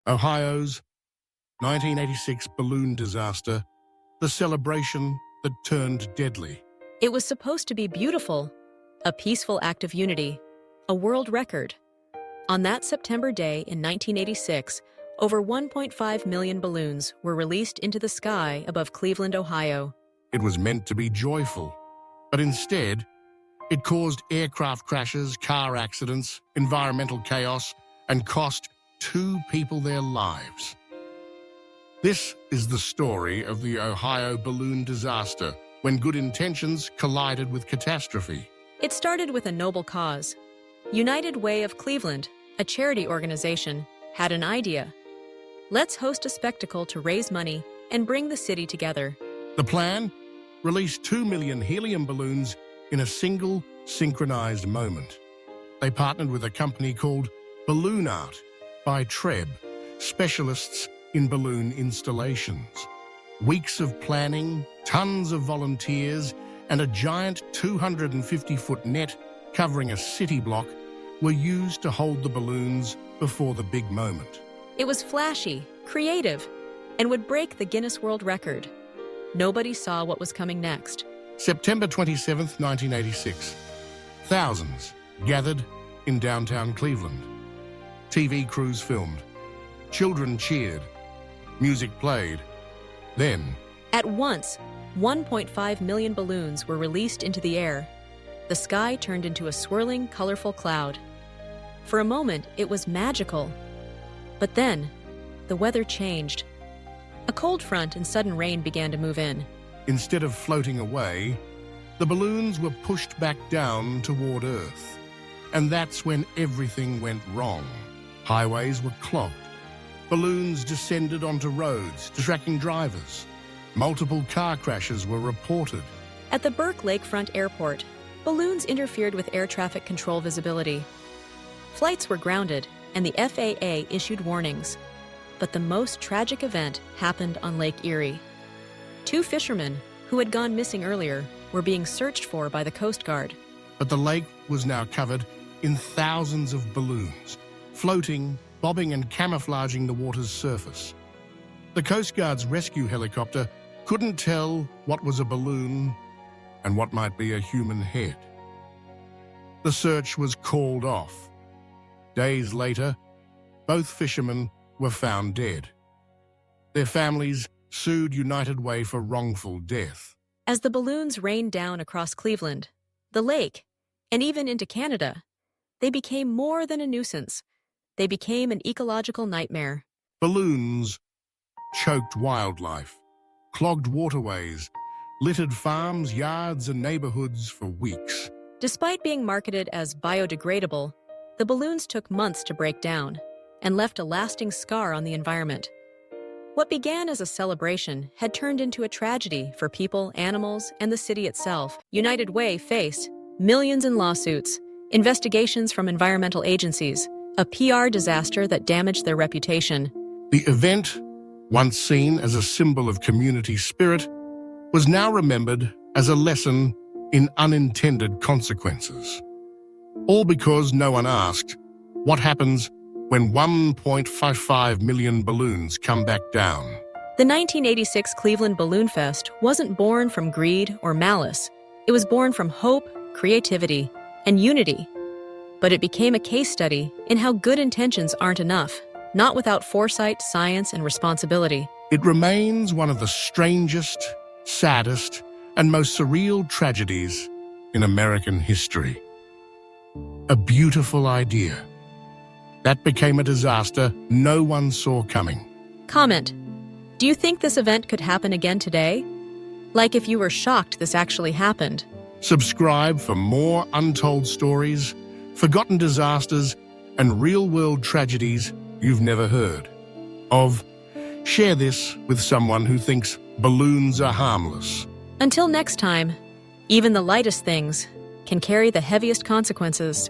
Ohio's 1986 balloon disaster, the celebration that turned deadly. It was supposed to be beautiful, a peaceful act of unity, a world record. On that September day in 1986, over 1.5 million balloons were released into the sky above Cleveland, Ohio. It was meant to be joyful, but instead, it caused aircraft crashes, car accidents, environmental chaos, and cost 2 people their lives. This is the story of the Ohio balloon disaster, when good intentions collided with catastrophe. It started with a noble cause. United Way of Cleveland, a charity organization, had an idea. Let's host a spectacle to raise money and bring the city together. The plan? Release 2 million helium balloons in a single, synchronized moment. They partnered with a company called Balloon Art by Treb, specialists in balloon installations. Weeks of planning, tons of volunteers, and a giant 250-foot net covering a city block were used to hold the balloons before the big moment. It was flashy, creative, and would break the Guinness World Record. Nobody saw what was coming next. September 27, 1986. Thousands gathered in downtown Cleveland. TV crews filmed. Children cheered. Music played. Then, At once, 1.5 million balloons were released into the air. The sky turned into a swirling, colorful cloud. For a moment, it was magical. But then, the weather changed. A cold front and sudden rain began to move in. instead of floating away, the balloons were pushed back down toward Earth. And that's when everything went wrong. Highways were clogged. Balloons descended onto roads, distracting drivers. Multiple car crashes were reported. At the Burke Lakefront Airport, balloons interfered with air traffic control visibility. Flights were grounded, and the FAA issued warnings. But the most tragic event happened on Lake Erie. 2 fishermen, who had gone missing earlier, were being searched for by the Coast Guard. But the lake was now covered in thousands of balloons, floating, bobbing and camouflaging the water's surface. The Coast Guard's rescue helicopter couldn't tell what was a balloon and what might be a human head. The search was called off. Days later, both fishermen were found dead. Their families sued United Way for wrongful death. As the balloons rained down across Cleveland, the lake, and even into Canada, they became more than a nuisance. They became an ecological nightmare. Balloons choked wildlife, clogged waterways, littered farms, yards, and neighborhoods for weeks. Despite being marketed as biodegradable, the balloons took months to break down and left a lasting scar on the environment. What began as a celebration had turned into a tragedy for people, animals, and the city itself. United Way faced millions in lawsuits, investigations from environmental agencies, a PR disaster that damaged their reputation. The event, once seen as a symbol of community spirit, was now remembered as a lesson in unintended consequences. All because no one asked, what happens when 1.55 million balloons come back down? The 1986 Cleveland Balloon Fest wasn't born from greed or malice. It was born from hope, creativity, and unity. But it became a case study in how good intentions aren't enough, not without foresight, science, and responsibility. It remains one of the strangest, saddest, and most surreal tragedies in American history. A beautiful idea that became a disaster no one saw coming. Comment: do you think this event could happen again today? Like if you were shocked this actually happened. Subscribe for more untold stories, forgotten disasters, and real-world tragedies you've never heard of. Share this with someone who thinks balloons are harmless. Until next time, even the lightest things can carry the heaviest consequences.